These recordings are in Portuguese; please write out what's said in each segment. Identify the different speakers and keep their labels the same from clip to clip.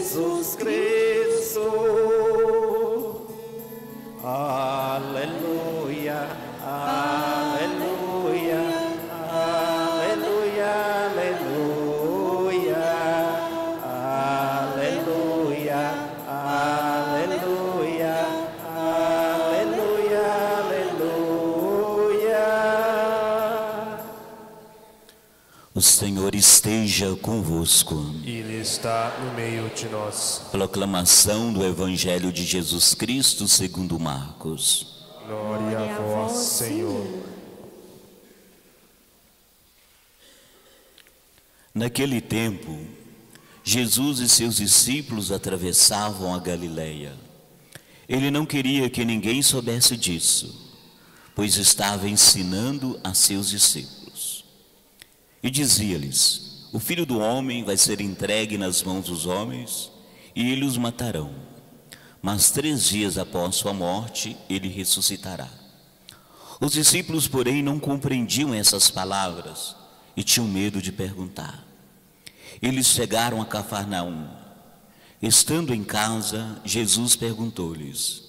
Speaker 1: Jesus Cristo. Aleluia, aleluia, aleluia, aleluia, aleluia, aleluia, aleluia, aleluia.
Speaker 2: O Senhor esteja convosco.
Speaker 3: Ele está no meio de nós.
Speaker 2: Proclamação do Evangelho de Jesus Cristo segundo Marcos.
Speaker 3: Glória a vós, Senhor.
Speaker 2: Naquele tempo, Jesus e seus discípulos atravessavam a Galileia. Ele não queria que ninguém soubesse disso, pois estava ensinando a seus discípulos. E dizia-lhes: o Filho do Homem vai ser entregue nas mãos dos homens, e eles os matarão. Mas 3 dias após sua morte, ele ressuscitará. Os discípulos, porém, não compreendiam essas palavras e tinham medo de perguntar. Eles chegaram a Cafarnaum. Estando em casa, Jesus perguntou-lhes: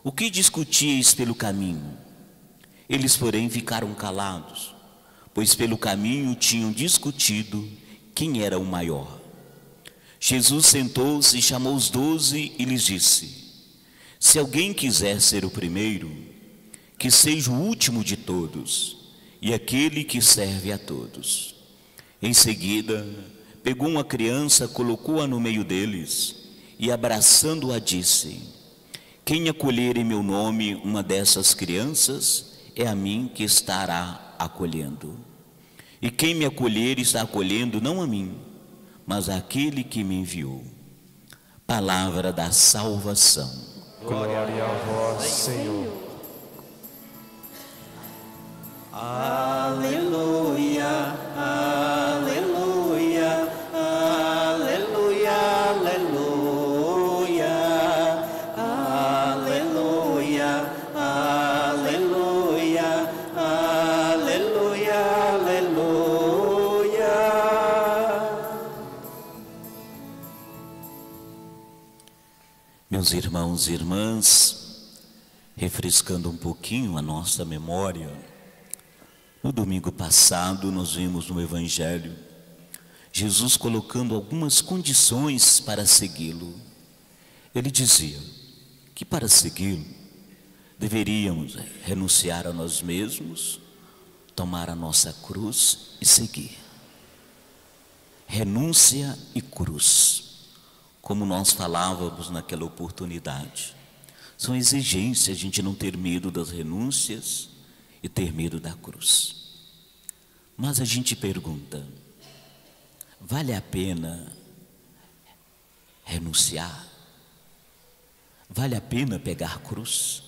Speaker 2: o que discutíeis pelo caminho? Eles, porém, ficaram calados, pois pelo caminho tinham discutido quem era o maior. Jesus sentou-se e chamou os 12 e lhes disse: se alguém quiser ser o primeiro, que seja o último de todos e aquele que serve a todos. Em seguida, pegou uma criança, colocou-a no meio deles e, abraçando-a, disse: quem acolher em meu nome uma dessas crianças, é a mim que estará acolhendo. E quem me acolher está acolhendo não a mim, mas àquele que me enviou. Palavra da salvação.
Speaker 3: Glória a vós, Senhor.
Speaker 1: Aleluia, aleluia, aleluia, aleluia, aleluia, aleluia, aleluia, aleluia.
Speaker 2: Meus irmãos e irmãs, refrescando um pouquinho a nossa memória, no domingo passado nós vimos no Evangelho Jesus colocando algumas condições para segui-lo. Ele dizia que para segui-lo deveríamos renunciar a nós mesmos, tomar a nossa cruz e seguir. Renúncia e cruz, como nós falávamos naquela oportunidade, são exigências, a gente não ter medo das renúncias e ter medo da cruz. Mas a gente pergunta: vale a pena renunciar? Vale a pena pegar cruz?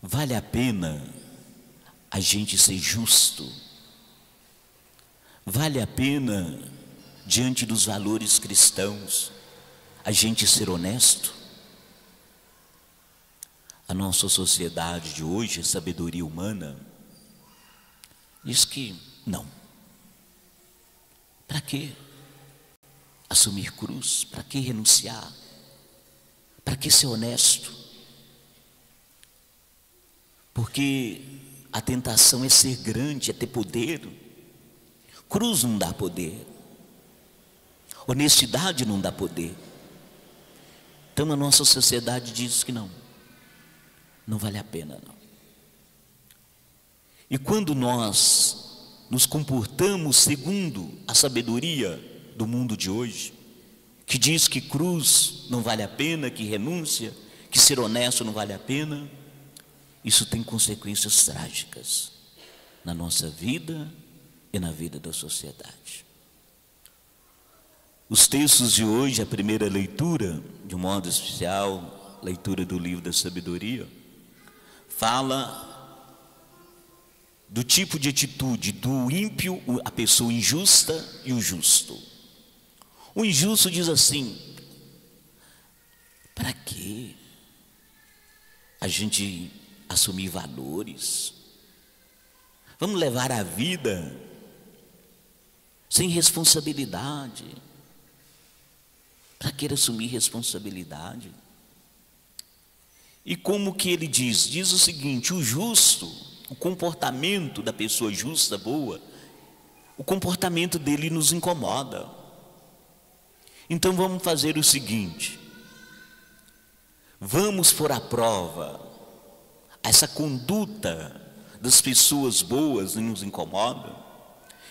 Speaker 2: Vale a pena a gente ser justo? Vale a pena, diante dos valores cristãos, a gente ser honesto? A nossa sociedade de hoje, a sabedoria humana, diz que não. Para que assumir cruz? Para que renunciar? Para que ser honesto? Porque a tentação é ser grande, é ter poder. Cruz não dá poder. Honestidade não dá poder. Então a nossa sociedade diz que não vale a pena não. E quando nós nos comportamos segundo a sabedoria do mundo de hoje, que diz que cruz não vale a pena, que renúncia, que ser honesto não vale a pena, isso tem consequências trágicas na nossa vida e na vida da sociedade. Os textos de hoje, a primeira leitura, de um modo especial, leitura do livro da sabedoria, fala do tipo de atitude do ímpio, a pessoa injusta e o justo. O injusto diz assim: para que a gente assumir valores? Vamos levar a vida sem responsabilidade, Para que assumir responsabilidade? E como que ele diz? Diz o seguinte: o justo, o comportamento da pessoa justa, boa, o comportamento dele nos incomoda. Então vamos fazer o seguinte: vamos pôr à prova essa conduta das pessoas boas que nos incomoda.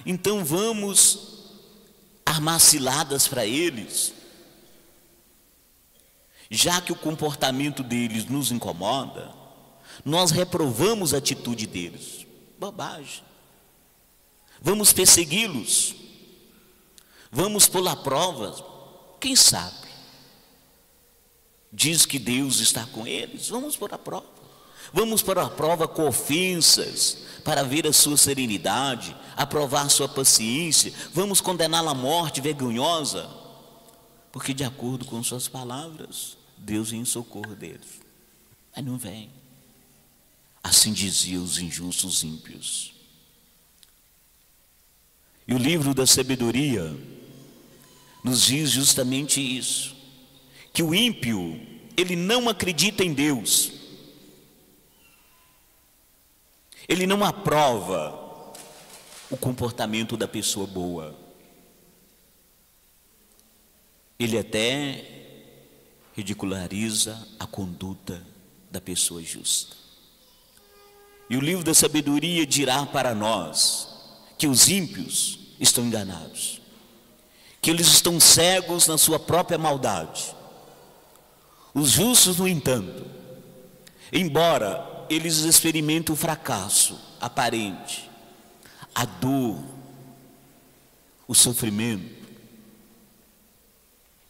Speaker 2: Então vamos armar ciladas para eles. Já que o comportamento deles nos incomoda, nós reprovamos a atitude deles. Bobagem. Vamos persegui-los. Vamos pôr à prova. Quem sabe? Diz que Deus está com eles. Vamos pôr à prova. Vamos pôr à prova com ofensas, para ver a sua serenidade, aprovar a sua paciência. Vamos condená-la à morte vergonhosa, porque de acordo com suas palavras, Deus vem em socorro deles. Mas não vem. Assim diziam os injustos ímpios. E o livro da sabedoria nos diz justamente isso, que o ímpio, ele não acredita em Deus, ele não aprova o comportamento da pessoa boa, ele até ridiculariza a conduta da pessoa justa. E o livro da sabedoria dirá para nós que os ímpios estão enganados, que eles estão cegos na sua própria maldade. Os justos, no entanto, embora eles experimentem o fracasso aparente, a dor, o sofrimento,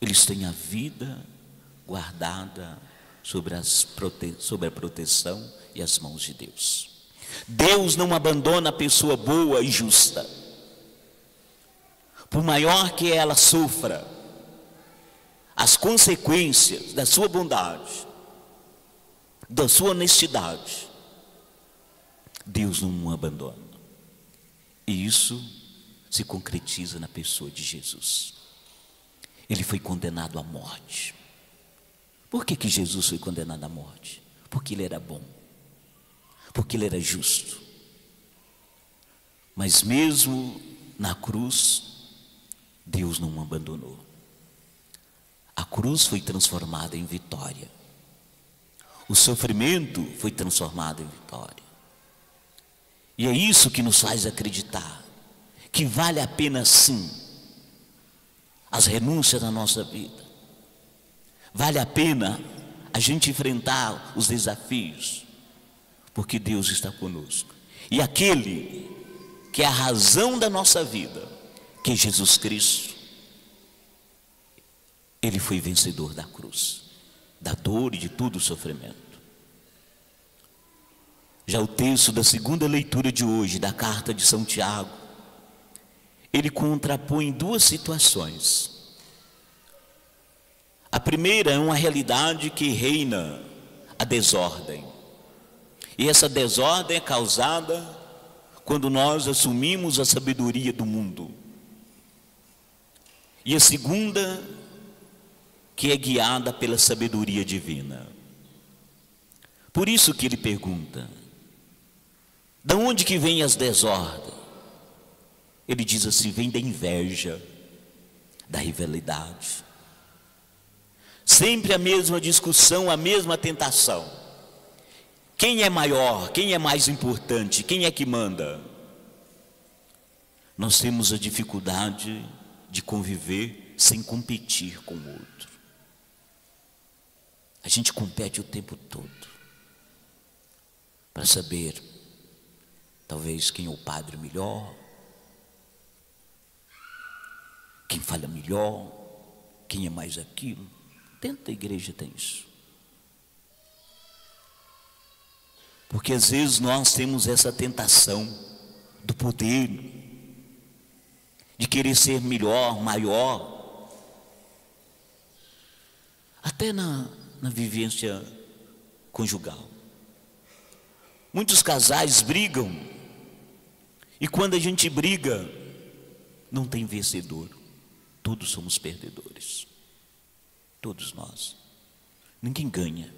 Speaker 2: eles têm a vida guardada sobre a proteção e as mãos de Deus. Deus não abandona a pessoa boa e justa. Por maior que ela sofra as consequências da sua bondade, da sua honestidade, Deus não a abandona. E isso se concretiza na pessoa de Jesus. Ele foi condenado à morte. Por que Jesus foi condenado à morte? Porque ele era bom, porque ele era justo. Mas mesmo na cruz, Deus não o abandonou. A cruz foi transformada em vitória. O sofrimento foi transformado em vitória. E é isso que nos faz acreditar que vale a pena sim as renúncias na nossa vida. Vale a pena a gente enfrentar os desafios, porque Deus está conosco. E aquele que é a razão da nossa vida, que é Jesus Cristo, ele foi vencedor da cruz, da dor e de todo o sofrimento. Já o texto da segunda leitura de hoje, da carta de São Tiago, ele contrapõe duas situações. A primeira é uma realidade que reina a desordem. E essa desordem é causada quando nós assumimos a sabedoria do mundo. E a segunda, que é guiada pela sabedoria divina. Por isso que ele pergunta: de onde que vem as desordens? Ele diz assim: vem da inveja, da rivalidade. Sempre a mesma discussão, a mesma tentação. Quem é maior? Quem é mais importante? Quem é que manda? Nós temos a dificuldade de conviver sem competir com o outro. A gente compete o tempo todo para saber, talvez, quem é o padre melhor, quem fala melhor, quem é mais aquilo. Dentro da igreja tem isso. Porque às vezes nós temos essa tentação do poder, de querer ser melhor, maior. Até na vivência conjugal. Muitos casais brigam, e quando a gente briga, não tem vencedor, todos somos perdedores. Todos nós. Ninguém ganha.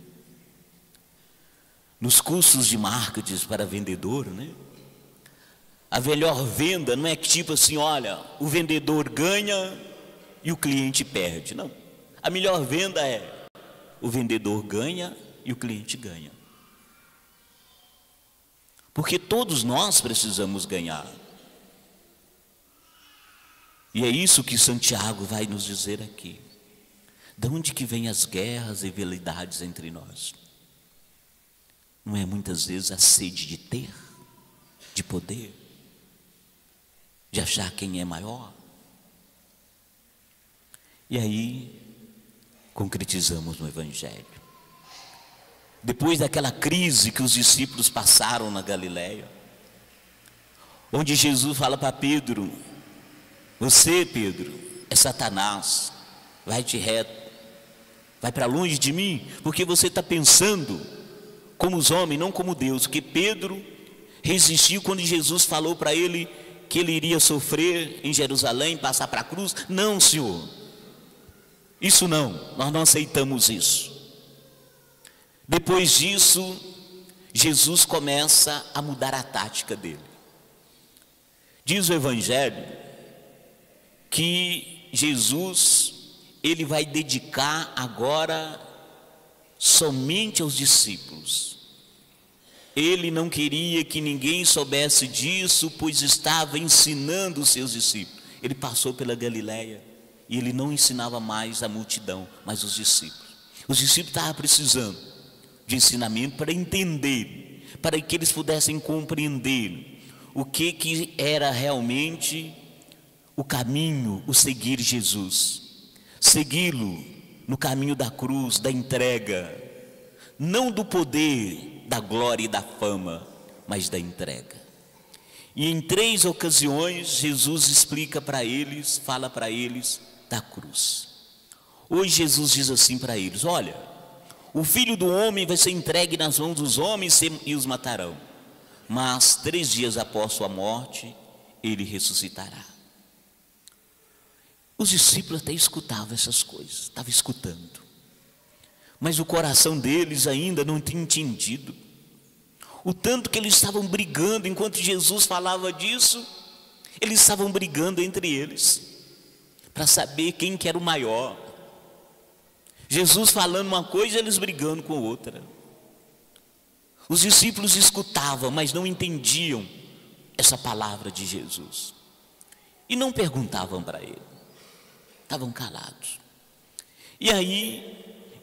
Speaker 2: Nos cursos de marketing para vendedor, né? A melhor venda não é que tipo assim, olha, o vendedor ganha e o cliente perde. Não. A melhor venda é o vendedor ganha e o cliente ganha. Porque todos nós precisamos ganhar. E é isso que Santiago vai nos dizer aqui. De onde que vêm as guerras e rivalidades entre nós? Não é muitas vezes a sede de ter, de poder, de achar quem é maior? E aí, concretizamos no Evangelho. Depois daquela crise que os discípulos passaram na Galileia, onde Jesus fala para Pedro: você, Pedro, é Satanás, vai-te reto, vai para longe de mim, porque você está pensando como os homens, não como Deus. Que Pedro resistiu quando Jesus falou para ele que ele iria sofrer em Jerusalém, passar para a cruz. Não, Senhor, isso não, nós não aceitamos isso. Depois disso, Jesus começa a mudar a tática dele. Diz o Evangelho que Jesus, ele vai dedicar agora somente aos discípulos. Ele não queria que ninguém soubesse disso, pois estava ensinando os seus discípulos. Ele passou pela Galileia e ele não ensinava mais a multidão, mas os discípulos. Os discípulos estavam precisando de ensinamento para entender, para que eles pudessem compreender o que era realmente o caminho, o seguir Jesus. Segui-lo no caminho da cruz, da entrega, não do poder, da glória e da fama, mas da entrega. E em 3 ocasiões Jesus explica para eles, fala para eles da cruz. Hoje Jesus diz assim para eles: olha, o Filho do Homem vai ser entregue nas mãos dos homens e os matarão, mas 3 dias após sua morte ele ressuscitará. Os discípulos até escutavam essas coisas, estavam escutando, mas o coração deles ainda não tinha entendido o tanto que eles estavam brigando. Enquanto Jesus falava disso, eles estavam brigando entre eles para saber quem que era o maior. Jesus falando uma coisa, eles brigando com outra. Os discípulos escutavam, mas não entendiam essa palavra de Jesus e não perguntavam para ele, estavam calados. E aí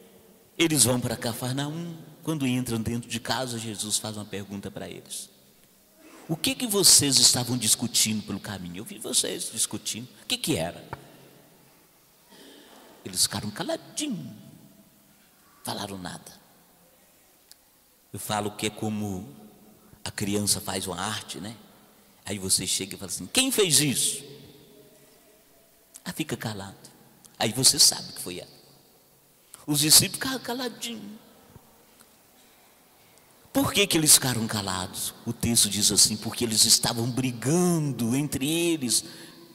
Speaker 2: eles vão para Cafarnaum. Quando entram dentro de casa, Jesus faz uma pergunta para eles: o que vocês estavam discutindo pelo caminho? Eu vi vocês discutindo. O que era? Eles ficaram caladinhos, falaram nada. Eu falo que é como a criança faz uma arte, né? Aí você chega e fala assim: quem fez isso? Aí fica calado. Aí você sabe que foi ela. Os discípulos ficaram caladinhos. Por que eles ficaram calados? O texto diz assim: porque eles estavam brigando entre eles,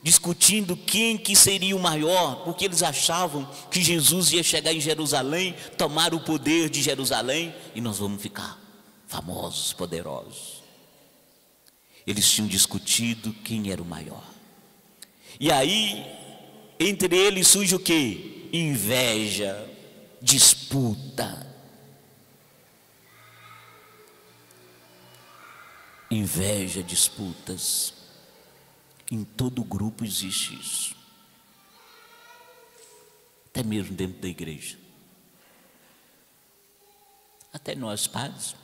Speaker 2: discutindo quem que seria o maior, porque eles achavam que Jesus ia chegar em Jerusalém, tomar o poder de Jerusalém, e nós vamos ficar famosos, poderosos. Eles tinham discutido quem era o maior. E aí, entre eles surge o quê? Inveja, disputa. Inveja, disputas. Em todo grupo existe isso, até mesmo dentro da igreja. Até nós padres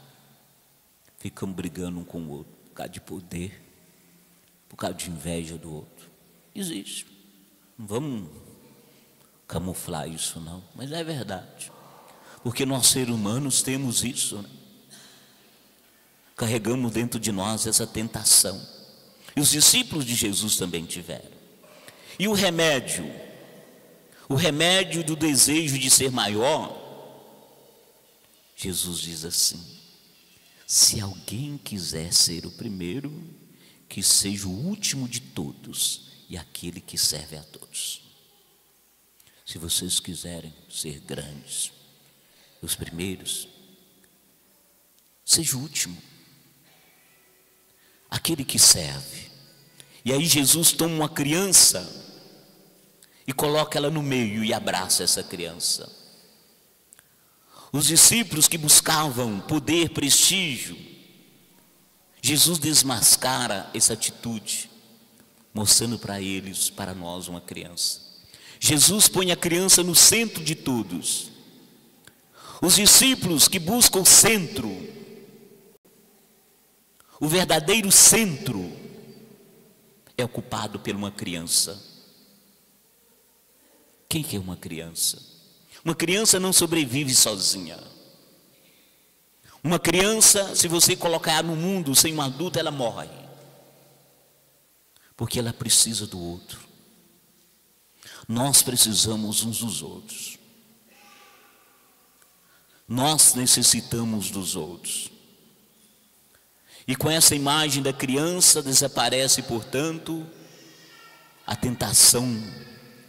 Speaker 2: ficamos brigando um com o outro por causa de poder, por causa de inveja do outro. Existe, não vamos camuflar isso não, mas é verdade, porque nós seres humanos temos isso, né? Carregamos dentro de nós essa tentação. E os discípulos de Jesus também tiveram. E o remédio do desejo de ser maior, Jesus diz assim: se alguém quiser ser o primeiro, que seja o último de todos e aquele que serve a todos. Se vocês quiserem ser grandes, os primeiros, seja o último, aquele que serve. E aí Jesus toma uma criança e coloca ela no meio e abraça essa criança. Os discípulos que buscavam poder, prestígio, Jesus desmascara essa atitude, mostrando para eles, para nós, uma criança. Jesus põe a criança no centro de todos. Os discípulos que buscam o centro, o verdadeiro centro, é ocupado por uma criança. Quem que é uma criança? Uma criança não sobrevive sozinha. Uma criança, se você colocar ela no mundo sem um adulto, ela morre. Porque ela precisa do outro. Nós precisamos uns dos outros. Nós necessitamos dos outros. E com essa imagem da criança desaparece, portanto, a tentação,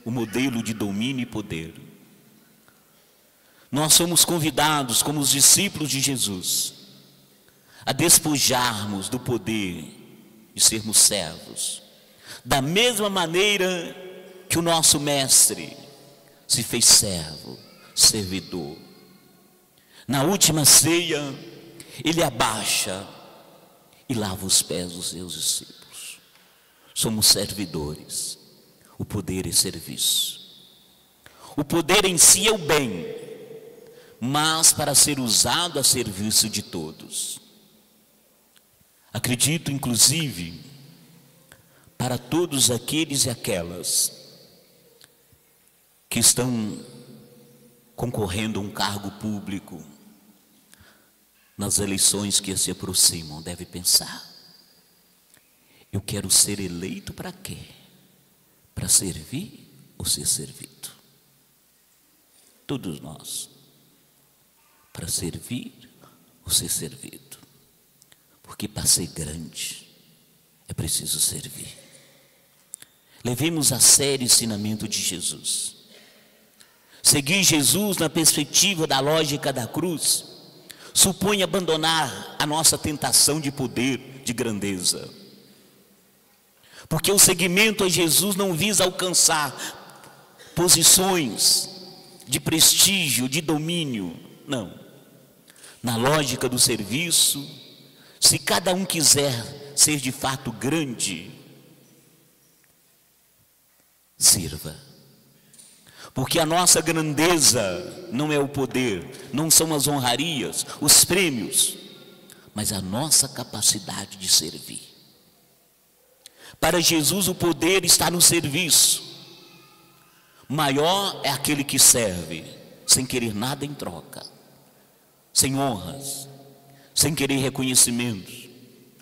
Speaker 2: o modelo de domínio e poder. Nós somos convidados, como os discípulos de Jesus, a despojarmos do poder e sermos servos, da mesma maneira que o nosso mestre se fez servo, servidor. Na última ceia, ele abaixa e lava os pés dos seus discípulos. Somos servidores. O poder é serviço. O poder em si é o bem, mas para ser usado a serviço de todos. Acredito, inclusive, para todos aqueles e aquelas que estão concorrendo a um cargo público nas eleições que se aproximam, deve pensar: eu quero ser eleito para quê? Para servir ou ser servido? Todos nós, para servir ou ser servido, porque para ser grande é preciso servir. Levemos a sério o ensinamento de Jesus. Seguir Jesus na perspectiva da lógica da cruz supõe abandonar a nossa tentação de poder, de grandeza. Porque o seguimento a Jesus não visa alcançar posições de prestígio, de domínio, não. Na lógica do serviço, se cada um quiser ser de fato grande, sirva. Porque a nossa grandeza não é o poder, não são as honrarias, os prêmios, mas a nossa capacidade de servir. Para Jesus o poder está no serviço. Maior é aquele que serve, sem querer nada em troca, sem honras, sem querer reconhecimentos,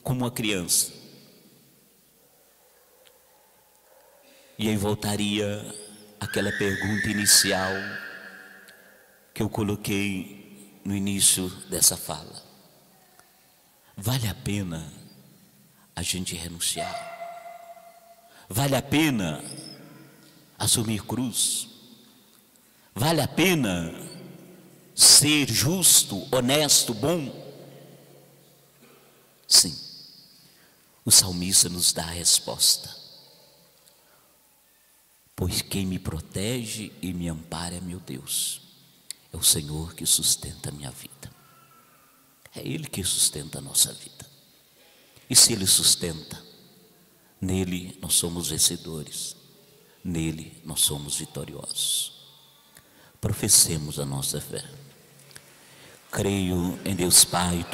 Speaker 2: como uma criança. E aí voltaria aquela pergunta inicial que eu coloquei no início dessa fala: vale a pena a gente renunciar? Vale a pena assumir cruz? Vale a pena ser justo, honesto, bom? Sim, o salmista nos dá a resposta: pois quem me protege e me ampara é meu Deus. É o Senhor que sustenta a minha vida. É Ele que sustenta a nossa vida. E se Ele sustenta, nele nós somos vencedores. Nele nós somos vitoriosos. Professemos a nossa fé. Creio em Deus Pai,